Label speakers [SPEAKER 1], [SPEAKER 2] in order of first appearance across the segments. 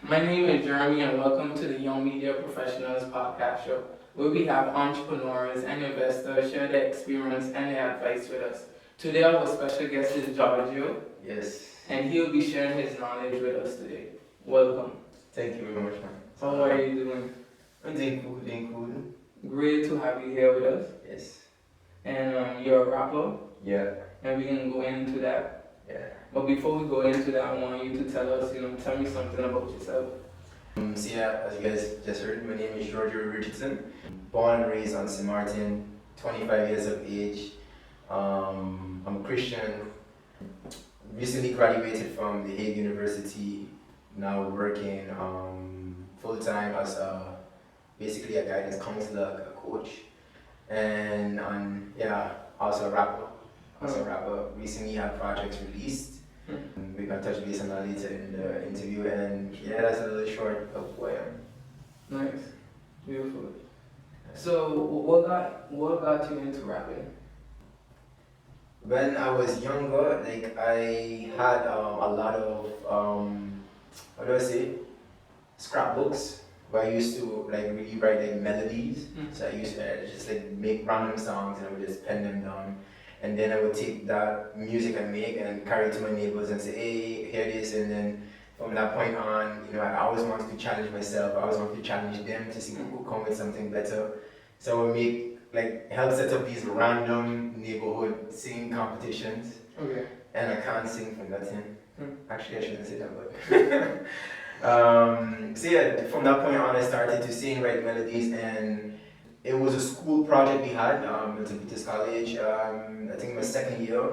[SPEAKER 1] My name is Jeremy and welcome to the Young Media Professionals podcast show, where we have entrepreneurs and investors share their experience and their advice with us. Today our special guest is Georgio.
[SPEAKER 2] Yes.
[SPEAKER 1] And he'll be sharing his knowledge with us today. Welcome.
[SPEAKER 2] Thank you very much, man.
[SPEAKER 1] How are you doing?
[SPEAKER 2] I'm doing cool.
[SPEAKER 1] Great to have you here with us.
[SPEAKER 2] Yes.
[SPEAKER 1] And you're a rapper.
[SPEAKER 2] Yeah.
[SPEAKER 1] And we can go into that.
[SPEAKER 2] Yeah.
[SPEAKER 1] But before we go into that, I want you to tell us, tell me something about yourself.
[SPEAKER 2] So yeah, as you guys just heard, my name is Georgio Richardson. Born and raised on St. Martin, 25 years of age. I'm a Christian. Recently graduated from the Hague University. Now working full time as basically a guidance counselor, a coach, and also a rapper. Recently had projects released. We can touch base on that later in the interview, and yeah, that's a little short of who I am.
[SPEAKER 1] Nice, beautiful. So, what got you into rapping?
[SPEAKER 2] When I was younger, like I had a lot of how do I say, scrapbooks where I used to like really write like melodies. So I used to just like make random songs and I would just pen them down. And then I would take that music I make and carry it to my neighbors and say, hey, hear this. And then from that point on, I always wanted to challenge myself. I always wanted to challenge them to see who could come with something better. So I would help set up these random neighborhood singing competitions.
[SPEAKER 1] Okay.
[SPEAKER 2] And I can't sing for nothing. Actually, I shouldn't say that, but. So yeah, from that point on, I started to sing, write melodies, and it was a school project we had at St. Peter's College. I think my second year,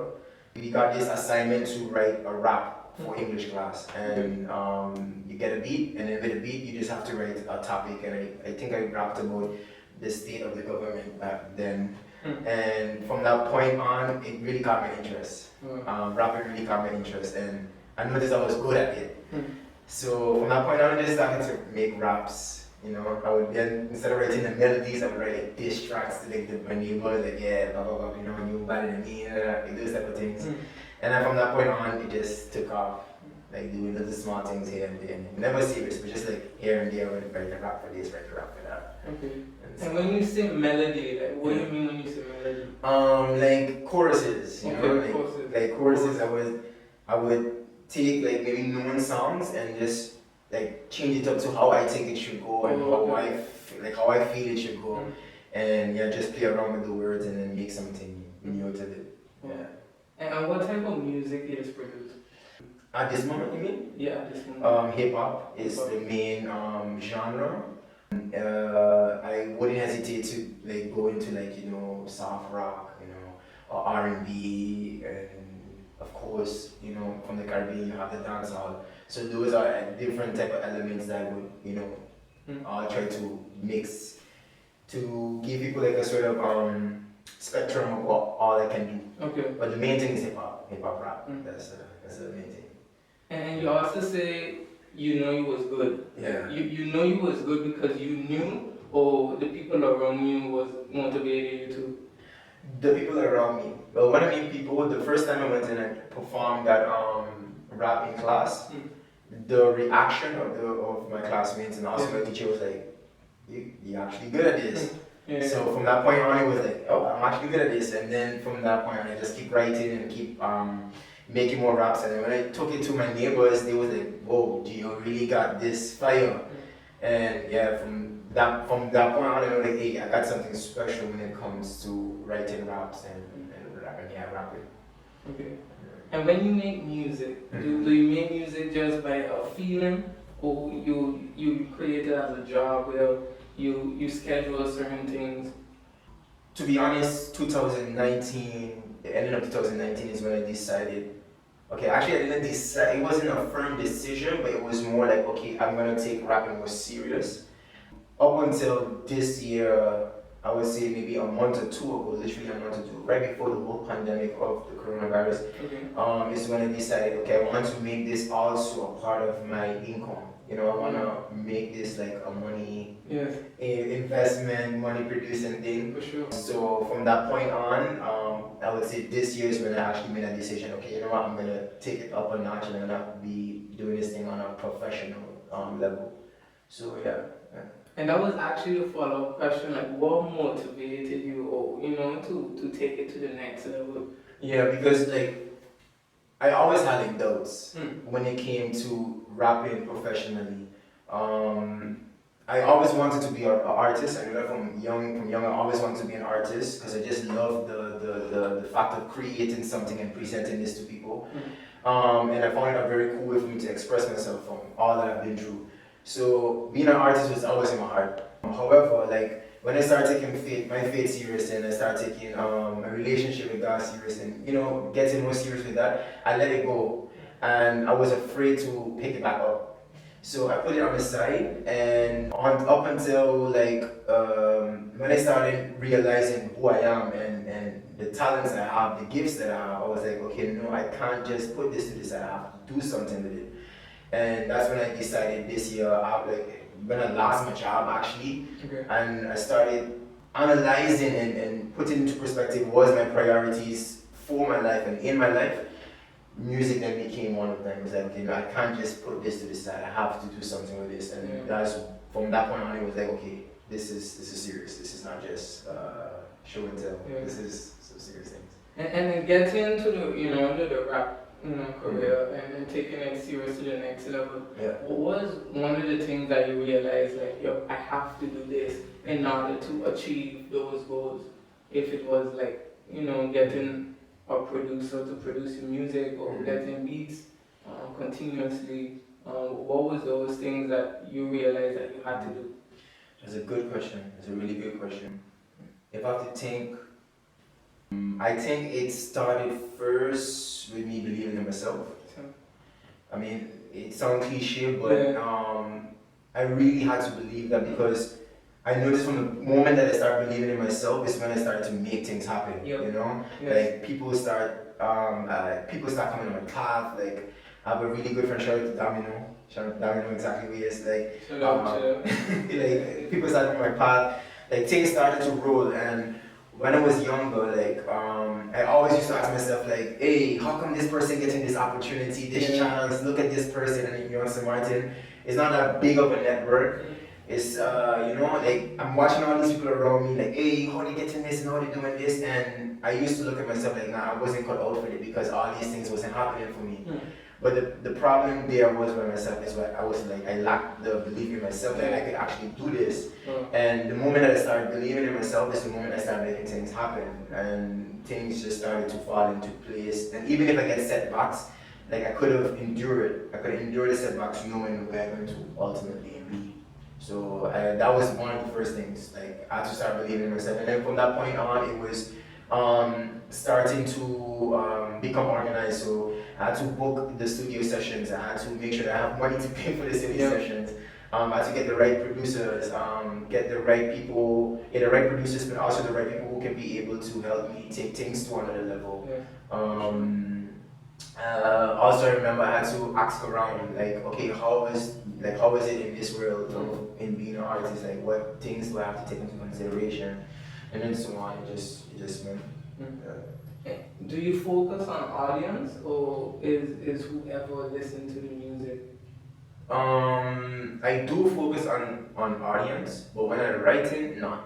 [SPEAKER 2] we got this assignment to write a rap for English class, and you get a beat, and then with a beat, you just have to write a topic. And I think I rapped about the state of the government back then. And from that point on, it really caught my interest. Rapping really caught my interest, and I noticed I was good at it. So from that point on, I just started to make raps. I would then, instead of writing the melodies, I would write like diss tracks to like my neighbors, like yeah, blah blah blah, you better than me, like those type of things. And then from that point on, it just took off, like doing little small things here and there. Never serious, but just like here and there, I would write a rap for this, write a rap for that.
[SPEAKER 1] Okay. And when you say melody, like what do you mean when you say melody?
[SPEAKER 2] Like choruses,
[SPEAKER 1] choruses.
[SPEAKER 2] Like choruses, I would take like maybe known songs and just like change it up to how I think it should go and how I feel it should go, and just play around with the words and then make something new to it. Yeah.
[SPEAKER 1] And what type of music is produced?
[SPEAKER 2] At this moment, you mean?
[SPEAKER 1] Yeah, at this moment.
[SPEAKER 2] Hip hop is the main genre. I wouldn't hesitate to like go into like soft rock, or R&B, and of course from the Caribbean you have the dancehall. So those are different type of elements that I would try to mix to give people like a sort of spectrum of what all I can do.
[SPEAKER 1] Okay.
[SPEAKER 2] But the main thing is hip hop rap. That's the main thing.
[SPEAKER 1] And you also say you was good.
[SPEAKER 2] Yeah.
[SPEAKER 1] You was good because you knew, or the people around you was motivating you to?
[SPEAKER 2] The people around me. Well, when I mean people, the first time I went in and performed that rapping class, the reaction of my classmates and also my teacher was like, you're actually good at this.
[SPEAKER 1] Yeah.
[SPEAKER 2] So from that point on, it was like, oh, I'm actually good at this. And then from that point on, I just keep writing and keep making more raps. And when I took it to my neighbors, they was like, whoa, you really got this fire. And yeah, from that point on, I know like, hey, I got something special when it comes to writing raps and rapping.
[SPEAKER 1] Okay. And when you make music, do you make music just by a feeling, or you create it as a job where you schedule certain things?
[SPEAKER 2] To be honest, 2019, the ending of 2019 is when I decided. Okay, actually I didn't decide. It wasn't a firm decision, but it was more like, okay, I'm gonna take rapping more serious. Up until this year, I would say maybe a month or two ago, literally a month or two, right before the whole pandemic of the coronavirus, is when I decided, okay, I want to make this also a part of my income. I want to make this like a money investment, money producing thing.
[SPEAKER 1] For sure.
[SPEAKER 2] So from that point on, I would say this year is when I actually made a decision, okay, I'm going to take it up a notch and I'm going to be doing this thing on a professional level. So yeah.
[SPEAKER 1] And that was actually a follow-up question, like what motivated you, or to take it to the next level?
[SPEAKER 2] Yeah, because like I always had like doubts
[SPEAKER 1] Mm.
[SPEAKER 2] when it came to rapping professionally. Um, I always wanted to be an artist. I knew that from young. I always wanted to be an artist because I just love the fact of creating something and presenting this to people. And I found it a very cool way for me to express myself from all that I've been through. So being an artist was always in my heart. However, like when I started taking my faith serious and I started taking my relationship with God serious and getting more serious with that, I let it go, and I was afraid to pick it back up. So I put it on the side, and up until like when I started realizing who I am and the talents I have, the gifts that I have, I was like, okay, no, I can't just put this to the side. I have to do something with it. And that's when I decided this year, when I lost my job actually,
[SPEAKER 1] Okay.
[SPEAKER 2] and I started analyzing and putting into perspective what was my priorities for my life and in my life. Music then became one of them. It was like, I can't just put this to the side. I have to do something with this. And that's from that point on. It was like, okay, this is serious. This is not just show and tell.
[SPEAKER 1] Yeah.
[SPEAKER 2] This is some serious things.
[SPEAKER 1] And then getting into the rap career and taking it serious to the next level.
[SPEAKER 2] Yeah.
[SPEAKER 1] What was one of the things that you realized, like, yo, I have to do this in order to achieve those goals? If it was like, getting a producer to produce your music or getting beats continuously, what was those things that you realized that you had to do?
[SPEAKER 2] That's a good question. It's a really good question. If I have to think, I think it started first with me believing in myself. I mean, it sounds cliche, but I really had to believe that because I noticed from the moment that I started believing in myself is when I started to make things happen.
[SPEAKER 1] Yep. Yes.
[SPEAKER 2] Like people start coming on my path. Like I have a really good friend, shout out to Domino. Shout out to Domino, exactly who he is. Like, like people started on my path. Like things started to roll, and when I was younger, like I always used to ask myself, like, hey, how come this person getting this opportunity, this chance? Look at this person, and St. Martin. It's not that big of a network. It's like I'm watching all these people around me, like, hey, how they getting this and how they doing this, and I used to look at myself like, nah, I wasn't cut out for it because all these things wasn't happening for me. But the problem there was by myself is what I was like, I lacked the belief in myself that I could actually do this. And the moment that I started believing in myself is the moment I started making things happen, and things just started to fall into place. And even if I get setbacks, like I could have endured it. I could endure the setbacks knowing where I'm going to ultimately be. So that was one of the first things. Like I had to start believing in myself, and then from that point on, it was starting to become organized. So I had to book the studio sessions. I had to make sure that I have money to pay for the studio sessions. I had to get the right producers, get the right people, get the right producers, but also the right people who can be able to help me take things to another level. Also, I remember I had to ask around, like, okay, how is it in this world of in being an artist? Like, what things do I have to take into consideration? And then so on. It just went.
[SPEAKER 1] Do you focus on audience, or is whoever listens to the music?
[SPEAKER 2] I do focus on audience, but when I'm writing, no.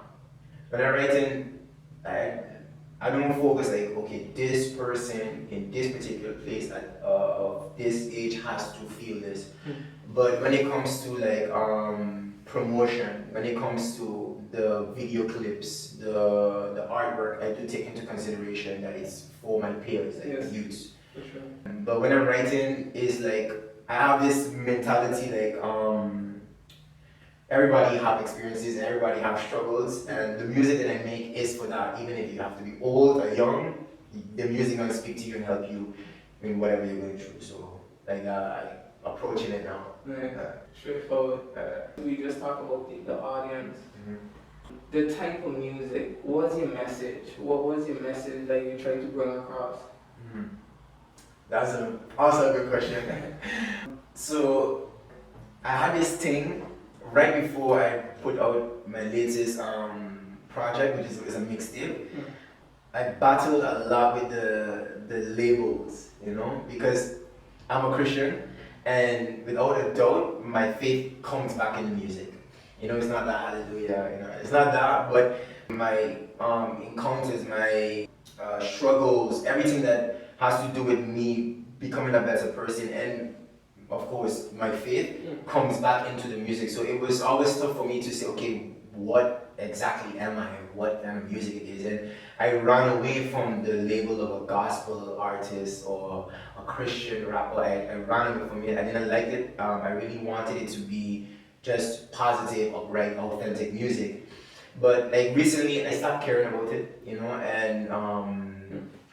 [SPEAKER 2] When I'm writing, I don't focus like, okay, this person in this particular place of this age has to feel this. But when it comes to like promotion, when it comes to the video clips, the artwork, I do take into consideration that it's for my peers, like youths.
[SPEAKER 1] For sure.
[SPEAKER 2] But when I'm writing, it's like I have this mentality like everybody have experiences, everybody have struggles, and the music that I make is for that. Even if you have to be old or young, the music gonna speak to you and help you in whatever you're going through. So like approaching it now.
[SPEAKER 1] Straightforward. We just talked about the audience. The type of music. What was your message? What was your message that you tried to bring across?
[SPEAKER 2] That's also a good question. So I had this thing right before I put out my latest project, which is a mixtape. I battled a lot with the labels, because I'm a Christian, And without a doubt, my faith comes back in the music. It's not that hallelujah, it's not that, but my encounters, my struggles, everything that has to do with me becoming a better person, and of course, my faith comes back into the music. So it was always tough for me to say, okay, what exactly am I? What kind of music it is? And I ran away from the label of a gospel artist or a Christian rapper. I ran away from it. I didn't like it. I really wanted it to be just positive, upright, authentic music. But like recently, I stopped caring about it, and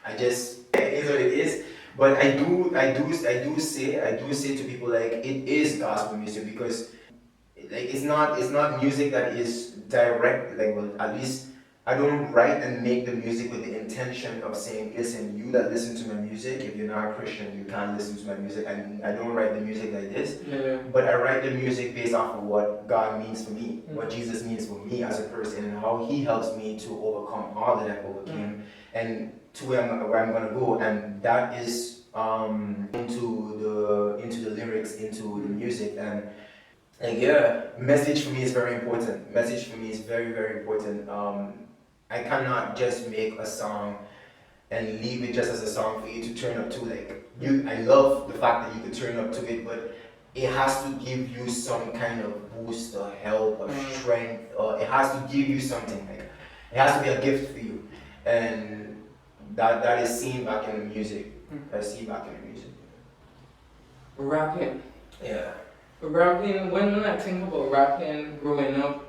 [SPEAKER 2] I just it is what it is. But I do say to people like it is gospel music because like it's not music that is direct, like, well, at least I don't write and make the music with the intention of saying, listen, you that listen to my music, if you're not a Christian, you can't listen to my music. I don't write the music like this.
[SPEAKER 1] Yeah.
[SPEAKER 2] But I write the music based off of what God means for me, what Jesus means for me as a person, and how he helps me to overcome all that I've overcame and to where I'm gonna go. And that is into the lyrics, into the music. And yeah, message for me is very important. Message for me is very, very important. I cannot just make a song and leave it just as a song for you to turn up to. Like I love the fact that you could turn up to it, but it has to give you some kind of boost or help or strength, or it has to give you something. Like it has to be a gift for you, and that is seen back in the music. That's seen back in the music.
[SPEAKER 1] Rapping.
[SPEAKER 2] Yeah.
[SPEAKER 1] Rapping, when I think about rapping growing up,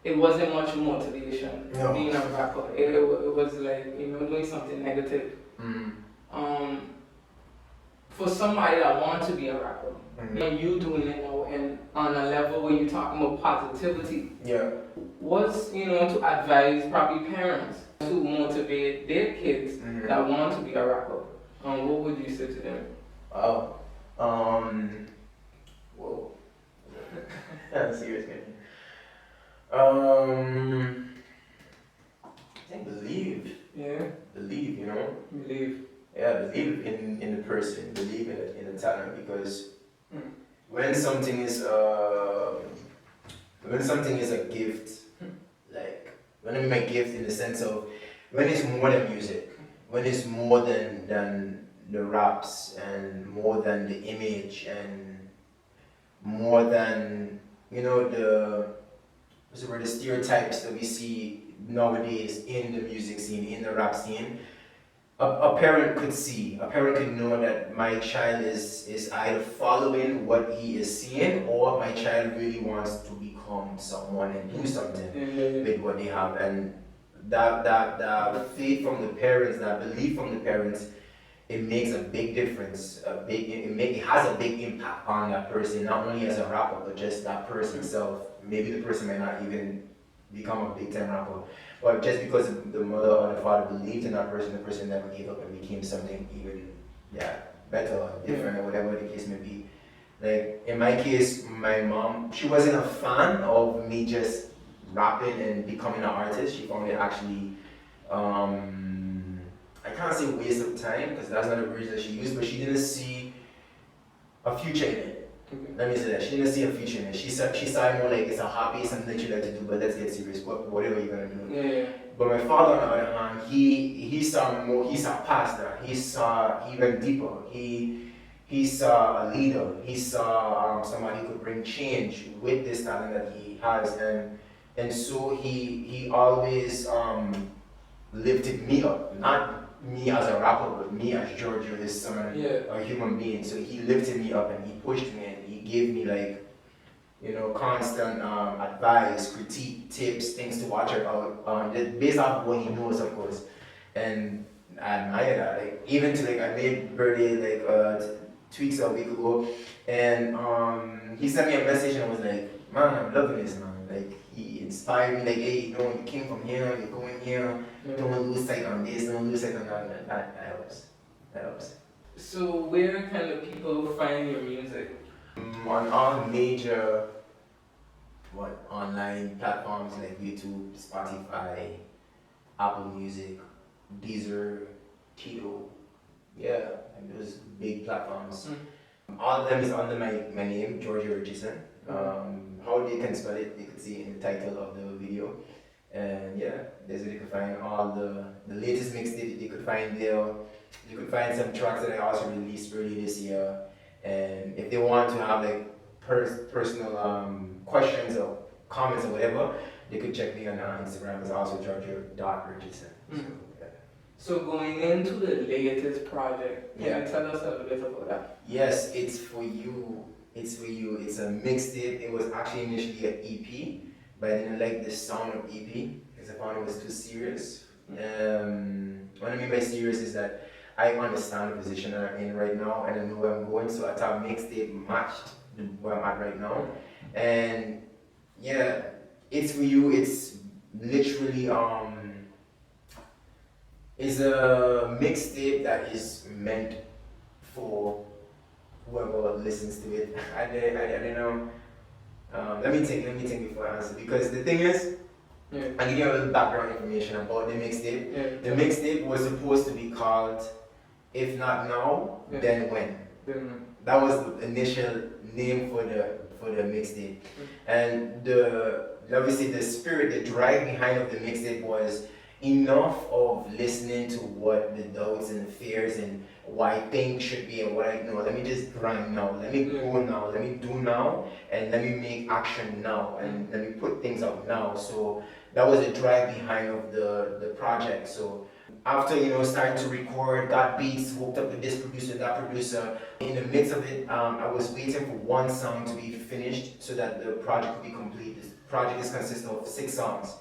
[SPEAKER 1] it wasn't much motivation
[SPEAKER 2] No.
[SPEAKER 1] being a rapper. It was like, doing something negative. For somebody that wants to be a rapper, and you doing it now and on a level where you're talking about positivity,
[SPEAKER 2] Yeah.
[SPEAKER 1] what's, to advise probably parents to motivate their kids that want to be a rapper? What would you say to them?
[SPEAKER 2] Oh. Whoa. That's a serious question. I think believe.
[SPEAKER 1] Yeah.
[SPEAKER 2] Believe,
[SPEAKER 1] Believe.
[SPEAKER 2] Yeah, believe in the person, believe in the talent, because when something is a gift, like when I mean my gift in the sense of when it's more than music, when it's more than the raps and more than the image and more than the stereotypes that we see nowadays in the music scene, in the rap scene. A parent could know that my child is either following what he is seeing, or my child really wants to become someone and do something with what they have. And that faith from the parents, that belief from the parents, it makes a big difference. It has a big impact on that person, not only as a rapper, but just that person itself. Maybe the person might not even become a big time rapper, but just because the mother or the father believed in that person, the person never gave up and became something even better or different, or whatever the case may be. Like in my case, my mom, she wasn't a fan of me just rapping and becoming an artist. She found it actually I can't say waste of time, because that's not the words that she used, but she didn't see a future in it. Let me say that. She didn't see a future in it. She saw it more like it's a hobby, something that you like to do, but let's get serious. Whatever you're gonna do.
[SPEAKER 1] Yeah.
[SPEAKER 2] But my father, on the other hand, he saw more. He saw past that. He went deeper. He saw a leader. He saw somebody who could bring change with this talent that he has, and so he always lifted me up, not me as a rapper, but me as Georgio, his son, a human being. So he lifted me up and he pushed me and he gave me constant advice, critique, tips, things to watch out, based off of what he knows, of course. And I admire that. Like even to I made birthday 2 weeks or a week ago, and he sent me a message and I was like, man, I'm loving this, man. Like he inspired me, like, hey, you came from here, you're going here. Don't lose sight on this, don't lose sight on that. That helps. That helps.
[SPEAKER 1] So where can the people find your music?
[SPEAKER 2] On all major online platforms like YouTube, Spotify, Apple Music, Deezer, Tito. Yeah, and those big platforms. All of them is under my name, Georgio Richardson. How they can spell it, you can see in the title of the video. And yeah, there's where you can find all the latest mixtape you could find there. You could find some tracks that I also released early this year. And if they want to have like personal questions or comments or whatever, they could check me on Instagram. It's also Georgio.Richardson.
[SPEAKER 1] So going into the latest project, can you tell us a little bit about that?
[SPEAKER 2] Yes, it's for you. It's for you. It's a mixtape. It was actually initially an EP, but I didn't like the sound of EP because I found it was too serious. What I mean by serious is that I understand the position I'm in right now and I know where I'm going, so I thought mixtape matched where I'm at right now. And yeah, it's for you. It's literally it's a mixtape that is meant for whoever listens to it. I don't know. Let me think before I answer, because the thing is, I'll give you a little background information about the mixtape. The mixtape was supposed to be called "If Not Now, Then When." That was the initial name for the mixtape, and obviously the spirit, the drive behind of the mixtape was enough of listening to what the doubts and the fears and why things should be and what I know. Let me just grind now. Let me go now. Let me do now, and let me make action now, and let me put things out now. So that was the drive behind of the project. So after starting to record, got beats, hooked up with this producer, that producer. In the midst of it, I was waiting for one song to be finished so that the project could be complete. This project is consisting of 6 songs,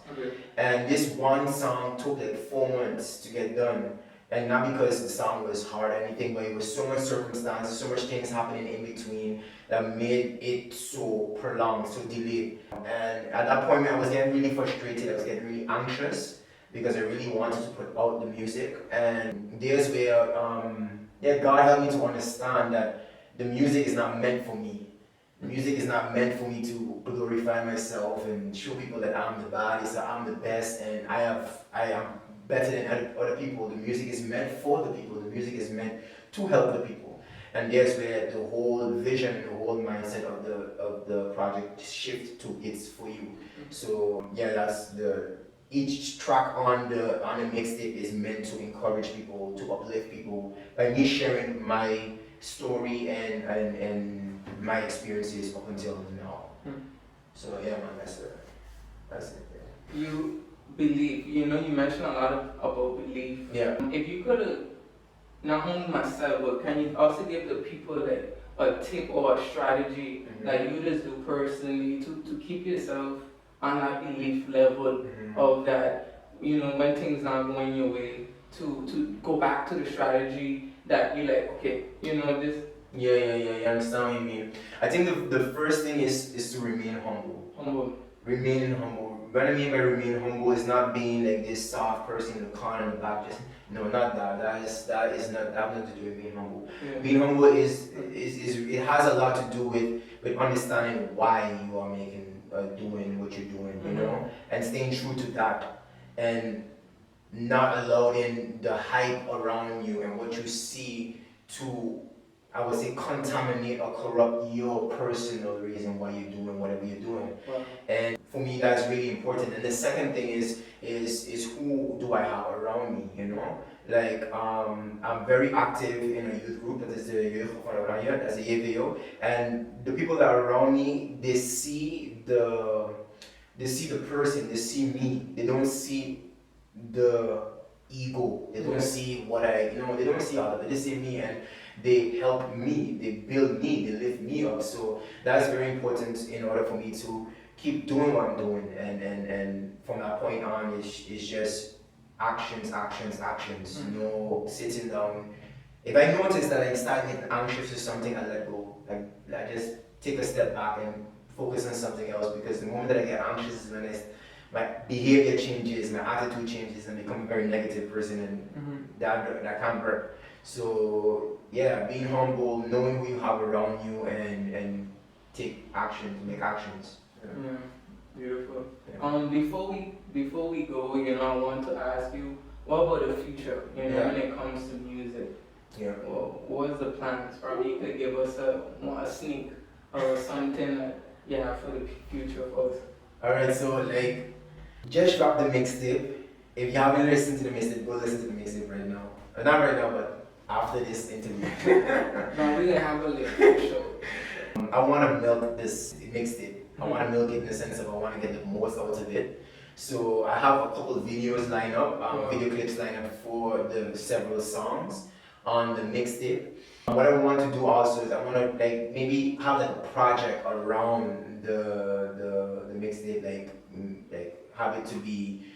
[SPEAKER 2] and this one song took like 4 months to get done. And not because the song was hard or anything, but it was so much circumstances, so much things happening in between that made it so prolonged, so delayed. And at that point, I was getting really frustrated. I was getting really anxious because I really wanted to put out the music. And there's where God helped me to understand that the music is not meant for me. The music is not meant for me to glorify myself and show people that I'm the baddest, that I'm the best, and I am better than other people. The music is meant for the people. The music is meant to help the people. And there's where the whole vision and the whole mindset of the project shift to it's for you. So yeah, that's each track on the mixtape is meant to encourage people, to uplift people by me sharing my story and my experiences up until now. So yeah, man, that's it. Yeah.
[SPEAKER 1] You believe, you mentioned a lot about belief.
[SPEAKER 2] Yeah.
[SPEAKER 1] If you could, not only myself, but can you also give the people like a tip or a strategy that you just do personally to keep yourself on that belief level of that, when things not going your way, to go back to the strategy that you like, okay, this.
[SPEAKER 2] Yeah, I understand what you mean. I think the first thing is to remain humble. Remaining humble. What I mean by remain humble is not being like this soft person in the corner in the back. Just no, not that. That is not. That has nothing to do with being humble.
[SPEAKER 1] Yeah.
[SPEAKER 2] Being humble is it has a lot to do with understanding why you are doing what you're doing, and staying true to that, and not allowing the hype around you and what you see to, I would say, contaminate or corrupt your personal reason why you're doing whatever you're doing.
[SPEAKER 1] Wow.
[SPEAKER 2] And for me, that's really important. And the second thing is who do I have around me? Like I'm very active in a youth group that is the Youth Faragaya, that's the YVO, and the people that are around me, they see the person, they see me. They don't see the ego. They don't see what they don't see all of it. They see me, and they help me, they build me, they lift me up. So that's very important in order for me to keep doing what I'm doing. And from that point on, it's just actions. No sitting down. If I notice that I start getting anxious or something, I let go. I just take a step back and focus on something else, because the moment that I get anxious is when my behavior changes, my attitude changes, and become a very negative person, and that can't work. So yeah, being humble, knowing who you have around you, and take action, make actions.
[SPEAKER 1] Yeah, beautiful.
[SPEAKER 2] Yeah.
[SPEAKER 1] Before we go, I want to ask you, what about the future? When it comes to music,
[SPEAKER 2] Yeah.
[SPEAKER 1] Well, what is the plans? Probably you could give us a sneak or something that you have for the future of us.
[SPEAKER 2] Alright, so like, just drop the mixtape. If you haven't listened to the mixtape, go listen to the mixtape right now. Not right now, but after this interview.
[SPEAKER 1] No, we can have a little show.
[SPEAKER 2] I want to milk this mixtape. I want to milk it in the sense of I want to get the most out of it. So I have a couple of videos lined up, video clips lined up for the several songs on the mixtape. What I want to do also is I want to like maybe have like a project around the mixtape, like have it to be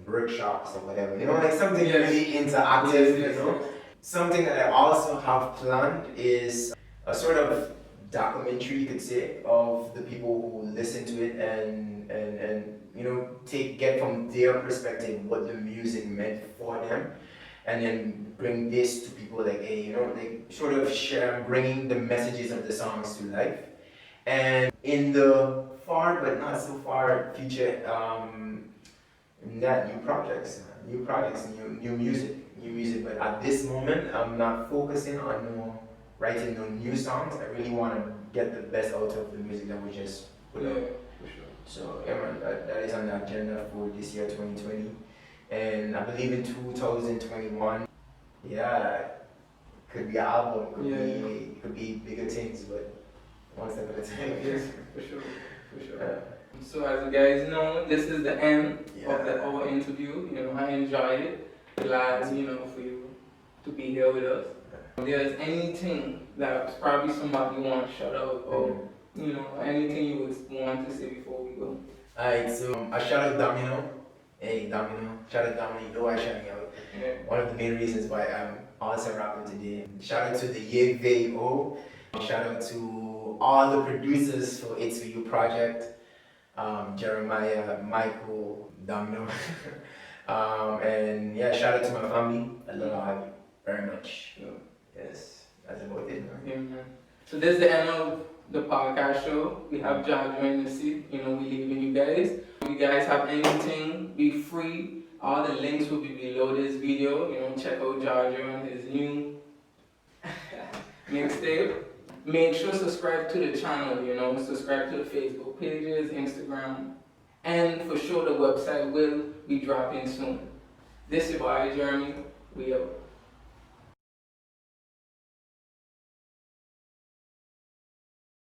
[SPEAKER 2] workshops or whatever. You know, like something really interactive.
[SPEAKER 1] Yes,
[SPEAKER 2] you know. Something that I also have planned is a sort of documentary, you could say, of the people who listen to it and you know get from their perspective what the music meant for them, and then bring this to people like, hey, you know, like sort of share, bringing the messages of the songs to life. And in the far but not so far future, new projects, new music. But at this moment, I'm not focusing on writing no new songs. I really want to get the best out of the music that we just put out.
[SPEAKER 1] For sure.
[SPEAKER 2] So yeah, man, that is on the agenda for this year, 2020. And I believe in 2021, yeah, could be an album, could be bigger things, but one step at a time.
[SPEAKER 1] Yes, for sure. So as you guys know, this is the end of our interview. You know, I enjoyed it. Glad, you know, for you to be here with us. If there's anything that probably somebody wants to shout out or, you know, anything you would want to say before we go.
[SPEAKER 2] Alright, so I shout out Domino. Hey, Domino. Shout out Domino. You know why I'm shouting out.
[SPEAKER 1] Yeah.
[SPEAKER 2] One of the main reasons why I'm also rapping today. Shout out to the YVO. Shout out to all the producers for It's For You project. Jeremiah, Michael, Domino. And yeah, shout out to my family. I love you very much. Yes, that's about it.
[SPEAKER 1] Yeah, man. So this is the end of the podcast show. We have Georgio in the seat. You know, we leaving you guys. If you guys have anything, be free. All the links will be below this video. You know, check out Georgio and his new mixtape. Make sure to subscribe to the channel. You know, subscribe to the Facebook pages, Instagram, and for sure the website will be dropping soon. This is your boy Jeremy. We out.